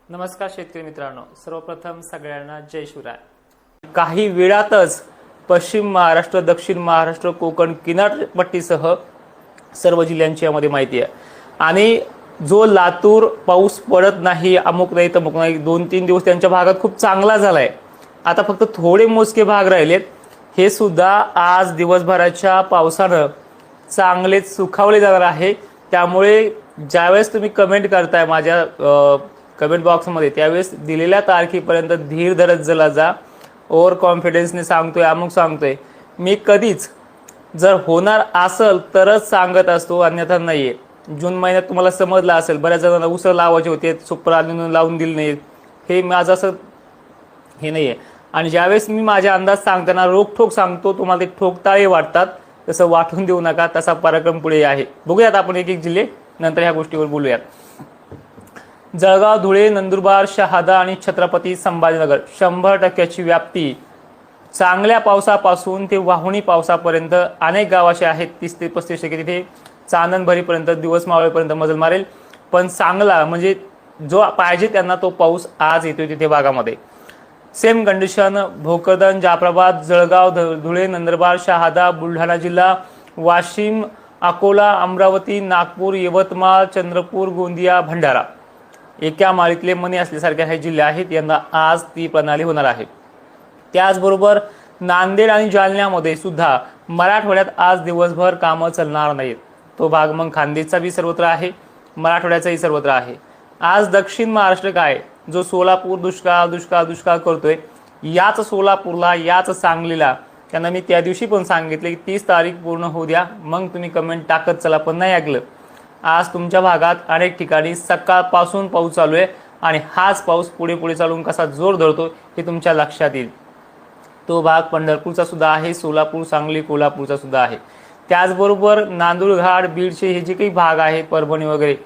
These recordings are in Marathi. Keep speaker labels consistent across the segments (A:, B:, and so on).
A: नमस्कार शेतकरी मित्रांनो, सर्वप्रथम सगळ्यांना जय शिवराय। काही वेळातच पश्चिम महाराष्ट्र, दक्षिण महाराष्ट्र, कोकण किनारपट्टीसह सर्व जिल्ह्यांची यामध्ये माहिती आहे। आणि जो लातूर पाऊस पडत नाही, अमुक नाही तमुक नाही, 2-3 दिवस त्यांच्या भागात खूप चांगला झालाय। आता फक्त थोडे मोजके भाग राहिलेत, हे सुद्धा आज दिवसभराच्या पावसानं चांगलेच सुखावले जाणार आहे। त्यामुळे ज्यावेळेस तुम्ही कमेंट करताय माझ्या कमेंट बॉक्समध्ये, त्यावेळेस दिलेल्या तारखेपर्यंत धीर धरत चला जा। ओव्हर कॉन्फिडन्सने सांगतोय, अमुक सांगतोय, मी कधीच जर होणार असेल तरच सांगत असतो, अन्यथा नाहीये। जून महिन्यात तुम्हाला समजलं असेल, बऱ्याच जणांना उसळ लावायचे होते, सुपरानं लावून दिले नाही, हे माझं असं हे नाहीये। आणि ज्यावेळेस मी माझे अंदाज सांगताना रोखठोक सांगतो, तुम्हाला ते ठोकताळे वाटतात, तसं वाटून देऊ नका, तसा पराक्रम पुढे आहे। बघूयात आपण एक एक जिल्हे, नंतर ह्या गोष्टीवर बोलूयात। जळगाव, धुळे, नंदुरबार, शहादा आणि छत्रपती संभाजीनगर 100% व्याप्ती चांगल्या पावसापासून ते वाहुणी पावसापर्यंत अनेक गावाचे आहेत। 30 ते 35% तिथे चांदणभरीपर्यंत, दिवस मावळेपर्यंत मजल मारेल। पण चांगला म्हणजे जो पाहिजे त्यांना तो पाऊस आज येतोय तिथे भागामध्ये। सेम कंडिशन भोकरदन, जाफराबाद, जळगाव, धुळे, नंदुरबार, शहादा, बुलढाणा जिल्हा, वाशिम, अकोला, अमरावती, नागपूर, यवतमाळ, चंद्रपूर, गोंदिया, भंडारा एका माळीतले मणी असल्यासारखे हे जिल्हे आहेत। यंदा आज ती प्रणाली होणार आहे। त्याचबरोबर नांदेड आणि जालन्यामध्ये सुद्धा मराठवाड्यात आज दिवसभर कामं चालणार नाहीत। तो भाग मग खानदेशचा बी सर्वत्र आहे, मराठवाड्याचाही सर्वत्र आहे। आज दक्षिण महाराष्ट्र काय, जो सोलापूर दुष्काळ दुष्काळ दुष्काळ करतोय, याच सोलापूरला, याच सांगलीला त्यांना मी त्या दिवशी पण सांगितले की 30 तारीख पूर्ण होऊ द्या, मग तुम्ही कमेंट टाकत चला, पण नाही ऐकलं। आज तुमच्या भागात अनेक ठिकाणी सकाळपासून पाऊस चालू आहे आणि हाच पाऊस पुढे पुढे चालून कसा जोर धरतो हे तुमच्या लक्षात येईल। तो भाग पंढरपूरचा सुद्धा आहे, सोलापूर, सांगली, कोल्हापूरचा सुद्धा आहे। त्याचबरोबर नांदूरघाट, बीडचे हे जे काही भाग आहेत, परभणी वगैरे,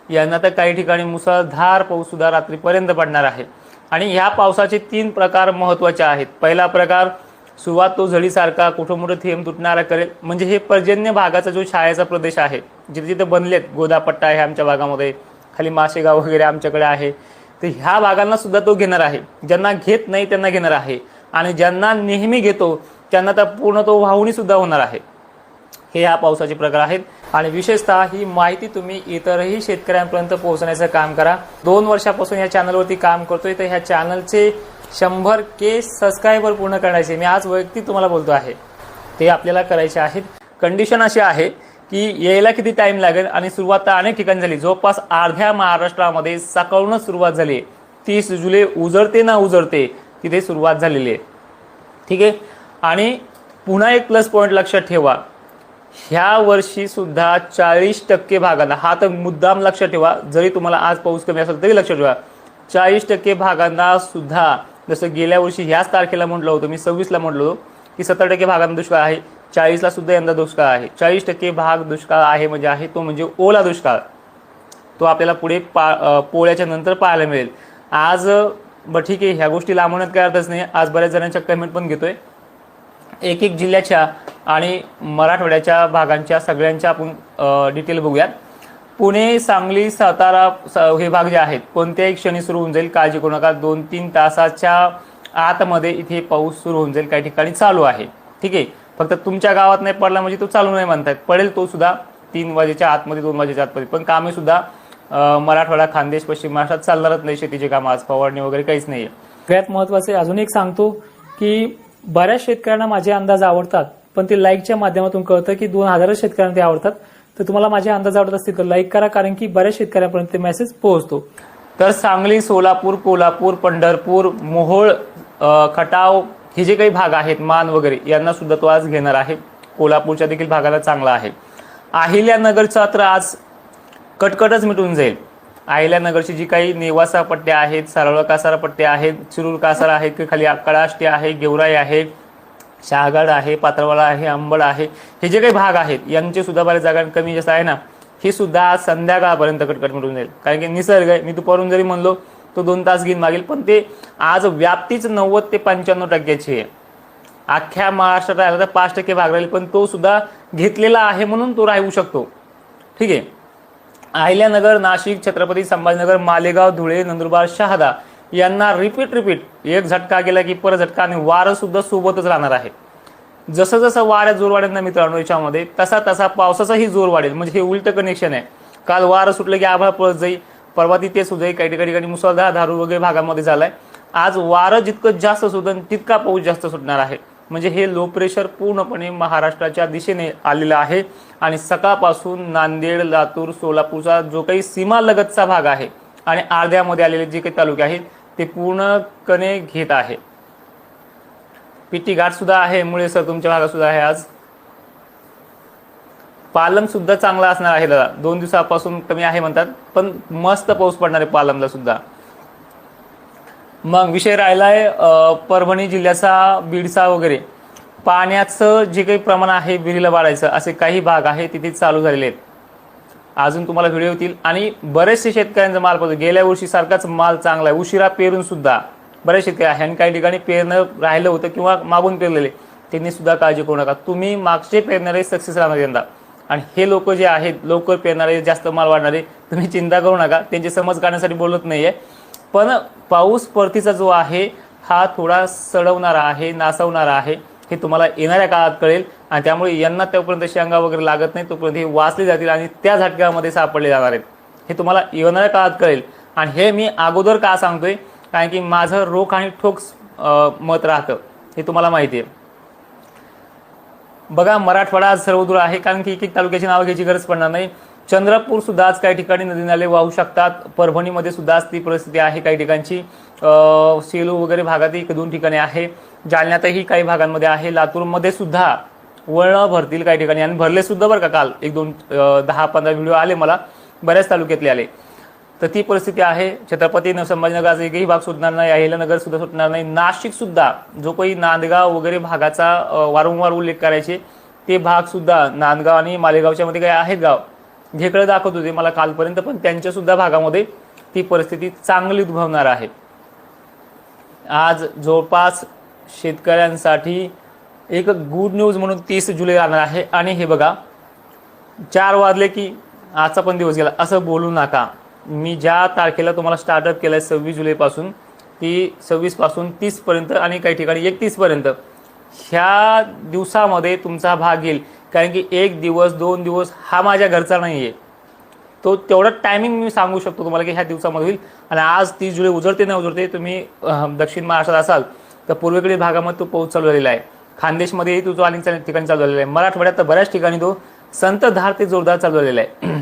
A: यांना तर काही ठिकाणी मुसळधार पाऊस सुद्धा रात्रीपर्यंत पडणार आहे। आणि ह्या पावसाचे 3 प्रकार महत्त्वाचे आहेत। पहिला प्रकार सुरुवात तो झडीसारखा कुठं मोठं थेंब तुटणारा करेल, म्हणजे हे पर्जन्य भागाचा जो छायाचा प्रदेश आहे, जिथे जिथे बनलेत, गोदापट्टा आहे आमच्या भागामध्ये, खाली माशेगाव वगैरे आमच्याकडे आहे, तर ह्या भागांना सुद्धा तो घेणार आहे। ज्यांना घेत नाही त्यांना घेणार आहे, आणि ज्यांना नेहमी घेतो त्यांना तर पूर्ण तो वाहुणी सुद्धा होणार आहे। हे ह्या पावसाचे प्रकार आहेत। आणि विशेषतः ही माहिती तुम्ही इतरही शेतकऱ्यांपर्यंत पोहोचण्याचं काम करा। 2 वर्षापासून या चॅनलवरती काम करतोय, तर ह्या चॅनलचे 100K सबस्क्रायबर पूर्ण करायचे, मी आज वैयक्तिक तुम्हाला बोलतो आहे, ते आपल्याला करायचे आहेत। कंडिशन अशी आहे की यायला किती टाइम लागेल, आणि सुरुवात तर अनेक ठिकाणी झाली, जवळपास अर्ध्या महाराष्ट्रामध्ये सकाळूनच सुरुवात झाली। 30 जुलै उजळते ना उजळते तिथे सुरुवात झालेली आहे, ठीक आहे। आणि पुन्हा एक प्लस पॉईंट लक्षात ठेवा, ह्या वर्षी सुद्धा 40% भागांना, हा तर मुद्दाम लक्षात ठेवा, जरी तुम्हाला आज पाऊस कमी असेल तरी लक्षात ठेवा, 40% भागांना सुद्धा, जसं गेल्या वर्षी ह्याच तारखेला म्हटलं होतं मी, 26ला म्हटलं होतं की 70% भागांना दुष्काळ आहे, 40ला सुद्धा यंदा दुष्काळ आहे। 40% भाग दुष्काळ आहे म्हणजे आहे तो म्हणजे ओला दुष्काळ, तो आपल्याला पुढे पोळ्याच्या नंतर पाहायला मिळेल। आज ठीक आहे, ह्या गोष्टी लांबवण्यात काय अर्थच नाही। आज बऱ्याच जणांच्या कमेंट पण घेतोय, एक एक जिल्ह्याच्या आणि मराठवाड्याच्या भागांच्या सगळ्यांच्या आपण डिटेल बघूयात। पुणे, सांगली, सातारा हे भाग जे आहेत कोणत्याही क्षणी सुरू होऊन जाईल, काळजी करू नका। 2-3 तासाच्या आतमध्ये इथे पाऊस सुरू होऊन जाईल, काही ठिकाणी चालू आहे, ठीक आहे। फक्त तुमच्या गावात नाही पडला म्हणजे तो चालू नाही म्हणतात, पडेल तो सुद्धा 3 वाजेच्या आतमध्ये, 2 वाजेच्या आतमध्ये। पण कामे सुद्धा मराठवाडा, खानदेश, पश्चिम महाराष्ट्रात चालणारच नाही, शेतीचे काम आज फवारणी वगैरे काहीच नाही आहे।
B: सगळ्यात महत्त्वाचे अजून एक सांगतो की बऱ्याच शेतकऱ्यांना माझे अंदाज आवडतात, पण ते लाईकच्या माध्यमातून कळतं की 2000 शेतकऱ्यांना ते आवडतात। तर तुम्हाला माझे अंदाज आवडत असतील तर लाईक करा, कारण की बऱ्याच शेतकऱ्यांपर्यंत ते मेसेज पोहोचतो।
A: तर सांगली, सोलापूर, कोल्हापूर, पंढरपूर, मोहोळ, खटाव हे जे काही भाग आहेत, मान वगैरे, यांना सुद्धा तो आज घेणार आहे। कोल्हापूरच्या देखील भागाला चांगला आहे। अहिल्यानगरचा तर आज कटकटच मिटून जाईल। अहिल्यानगरची जी काही नेवासा पट्ट्या आहेत, सारोळ कासारा पट्ट्या आहेत, चिरूर कासारा आहेत, की खाली कडाष्टी आहे, गेवराई आहे, शहागड आहे, पात्रवाडा आहे, अंबड आहे, हे जे काही भाग आहेत यांचे सुद्धा बऱ्याच जागा कमी जास्त आहे ना, हे सुद्धा आज संध्याकाळपर्यंत कटकट मिटून जाईल। कारण की निसर्ग आहे, मी दुपारून जरी म्हणलो तो 2 तास घेऊन मागेल, पण ते आज व्याप्तीच 90 ते 95% आहे। अख्ख्या महाराष्ट्रात राहिला तर 5% भाग राहील, पण तो सुद्धा घेतलेला आहे म्हणून तो राहू शकतो, ठीक आहे। अहिल्यानगर, नाशिक, छत्रपती संभाजीनगर, मालेगाव, धुळे, नंदुरबार, शहादा यांना रिपीट एक झटका गेला की परत झटका आणि वारं सुद्धा सोबतच राहणार आहे. जसं जसं वाऱ्या जोर वाढेल ना मित्रांनो याच्यामध्ये, तसा तसा पावसाचाही जोर वाढेल. म्हणजे हे उलटं कनेक्शन आहे. काल वारं सुटलं की आभाळ पळत जाईल, परवा ती तेच होत जाईल. काही ठिकाणी मुसळधार धारू वगैरे भागामध्ये झालाय. आज वारं जितकं जास्त सुटेल तितका पाऊस जास्त सुटणार आहे. म्हणजे हे लो प्रेशर पूर्णपणे महाराष्ट्राच्या दिशेने आलेलं आहे आणि सकाळपासून नांदेड, लातूर, सोलापूरचा जो काही सीमालगतचा भाग आहे आणि अर्ध्यामध्ये आलेले जे काही तालुके आहेत ते पूर्णपणे घेत आहे. पिटी घाट सुद्धा आहे, मुळे सर तुमच्या भागात सुद्धा आहे. आज पालम सुद्धा चांगला असणार आहे दादा. 2 दिवसापासून कमी आहे म्हणतात, पण मस्त पाऊस पडणार आहे पालमला सुद्धा. मग विषय राहिलाय परभणी जिल्ह्याचा, बीडचा वगैरे. पाण्याचं जे काही प्रमाण आहे विहिरीला वाढायचं असे काही भाग आहे तिथे चालू झालेले आहेत. अजून तुम्हाला व्हिडिओ येतील आणि बरेचसे शेतकऱ्यांचा माल पडतो. गेल्या वर्षी सारखाच माल चांगला आहे, उशिरा पेरून सुद्धा बरेच शेतकरी आहे आणि काही ठिकाणी पेरणं राहिलं होतं किंवा मागून पेरलेले त्यांनी सुद्धा काळजी करू नका. तुम्ही मागचे पेरणारे सक्सेस राहणार यंदा. आणि हे लोक जे आहेत लवकर पेरणारे, जास्त माल वाढणारे, तुम्ही चिंता करू नका. त्यांची समज काढण्यासाठी बोलत नाहीये. पण पाऊस परतीचा जो आहे हा थोडा सडवणारा आहे, नासवणारा आहे. हे तुम्हाला येणाऱ्या काळात कळेल आणि त्यामुळे यांना तोपर्यंत शेंगा वगैरे लागत नाही तोपर्यंत हे वाचले जातील आणि त्या झटक्यामध्ये सापडले जाणार आहेत. हे तुम्हाला येणाऱ्या काळात कळेल. आणि हे मी अगोदर का सांगतोय, कारण की माझं रोख आणि ठोक मत राहतं, हे तुम्हाला माहिती आहे. बघा मराठवाडा आज सर्वदूर आहे, कारण की एक तालुक्याची नावं घ्यायची गरज पडणार नाही. चंद्रपूर सुद्धा आज काही ठिकाणी नदी नाले वाहू शकतात. परभणीमध्ये सुद्धा आज ती परिस्थिती आहे काही ठिकाणची. सेलू वगैरे भागातही 1-2 ठिकाणी आहे. जालन्यातही काही भागांमध्ये आहे. लातूरमध्ये सुद्धा वळणं भरतील काही ठिकाणी आणि भरले सुद्धा बरं का. काल 1-2 10-15 व्हिडिओ आले मला, बऱ्याच तालुक्यातले आले. तर ती परिस्थिती आहे. छत्रपती संभाजीनगर एकही भाग सुटणार नाही, अहिल्यानगर सुद्धा सुटणार नाही. नाशिक सुद्धा जो काही नांदगाव वगैरे भागाचा वारंवार उल्लेख करायचे ते भाग सुद्धा, नांदगाव आणि मालेगावच्या मध्ये काही आहेत गाव झेकडे दाखवत होते मला कालपर्यंत, पण त्यांच्या सुद्धा भागामध्ये ती परिस्थिती चांगली उद्भवणार आहे. आज जवळपास शेतकऱ्यांसाठी एक गुड न्यूज म्हणून 30 जुलै राहणार आहे. आणि हे बघा 4 वाजले की आजचा पण दिवस गेला असं बोलू नका. मी ज्या तारखेला तुम्हाला स्टार्टअप केलं आहे 26 जुलैपासून, ती 26 पासून 30 पर्यंत आणि काही ठिकाणी 31 पर्यंत, ह्या दिवसामध्ये तुमचा भाग येईल. कारण की 1 दिवस 2 दिवस हा माझ्या घरचा नाही आहे. तो तेवढा टायमिंग मी सांगू शकतो तुम्हाला की ह्या दिवसामध्ये होईल. आणि आज 30 जुलै उजळते नाही उजळते, तुम्ही दक्षिण महाराष्ट्रात असाल तर पूर्वेकडील भागामध्ये तो पाऊस चालू झालेला आहे. खानदेशमध्येही तो अनेक ठिकाणी चालू झालेला आहे. मराठवाड्यात तर बऱ्याच ठिकाणी तो संततधार ते जोरदार चालू झालेला आहे.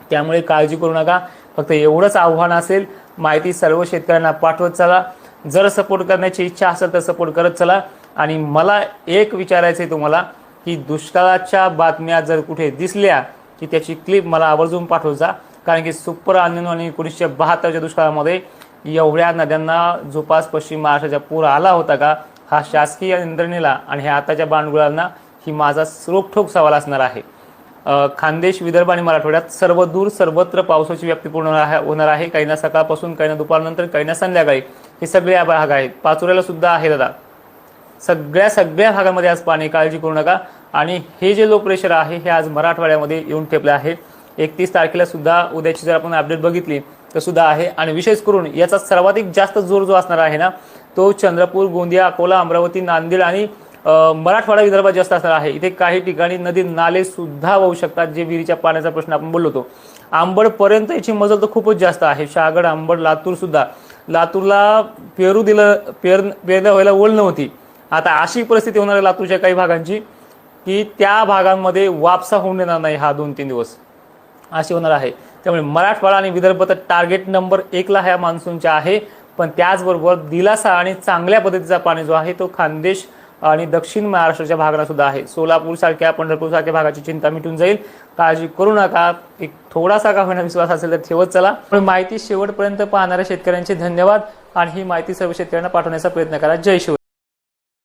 A: त्यामुळे काळजी करू नका. फक्त एवढंच आव्हान असेल, माहिती सर्व शेतकऱ्यांना पाठवत चला. जर सपोर्ट करण्याची इच्छा असेल तर सपोर्ट करत चला. आणि मला एक विचारायचं आहे तुम्हाला की दुष्काळाच्या बातम्या जर कुठे दिसल्या की त्याची क्लिप मला आवर्जून पाठवजा. कारण की सुपर अनिनो आणि 1972च्या दुष्काळामध्ये एवढ्या नद्यांना जोपास पश्चिम महाराष्ट्राच्या पूर आला होता का, हा शासकीय यंत्रणेला आणि ह्या आताच्या बांडगुळांना ही माझा रोखठोक सवाल असणार आहे. खानदेश, विदर्भ आणि मराठवाड्यात सर्वदूर सर्वत्र पावसाची व्याप्ती पूर्ण होणार आहे. काहींना सकाळपासून, काहींना दुपारनंतर, काहींना संध्याकाळी. हे सगळे भाग आहेत. पाचोऱ्याला सुद्धा आहे दादा. सगळ्या भागामध्ये आज पाणी, काळजी करू नका. आणि हे जे लो प्रेशर आहे हे आज मराठवाड्यामध्ये येऊन ठेपले आहे. 31 तारखेला सुद्धा उद्याची जर आपण अपडेट बघितली तर सुद्धा आहे. आणि विशेष करून याचा सर्वाधिक जास्त जोर जो असणार आहे ना तो चंद्रपूर, गोंदिया, अकोला, अमरावती, नांदेड आणि मराठवाडा विदर्भात जास्त असणार आहे. इथे काही ठिकाणी नदी नाले सुद्धा वाहू शकतात. जे विहिरीच्या पाण्याचा प्रश्न आपण बोललो होतो, आंबडपर्यंत याची मजल तर खूपच जास्त आहे. शहागड, आंबड, लातूर सुद्धा. लातूरला पेरण्या व्हायला ओळ नव्हती. आता अशी परिस्थिती होणार आहे लातूरच्या काही भागांची की त्या भागांमध्ये वापसा होऊन देणार नाही हा 2-3 दिवस, अशी होणार आहे. त्यामुळे मराठवाडा आणि विदर्भ तर टार्गेट नंबर 1ला ह्या मान्सूनच्या आहे. पण त्याचबरोबर दिलासा आणि चांगल्या पद्धतीचा पाणी जो आहे तो खानदेश आणि दक्षिण महाराष्ट्राच्या भागाला सुद्धा आहे. सोलापूर सारख्या, पंढरपूर सारख्या भागाची चिंता मिटून जाईल. काळजी करू नका. एक थोडासा का होईना विश्वास असेल तर ठेवत चला. पण माहिती शेवटपर्यंत पाहणाऱ्या शेतकऱ्यांचे धन्यवाद. आणि ही माहिती सर्व शेतकऱ्यांना पाठवण्याचा प्रयत्न करा. जय शिवराय.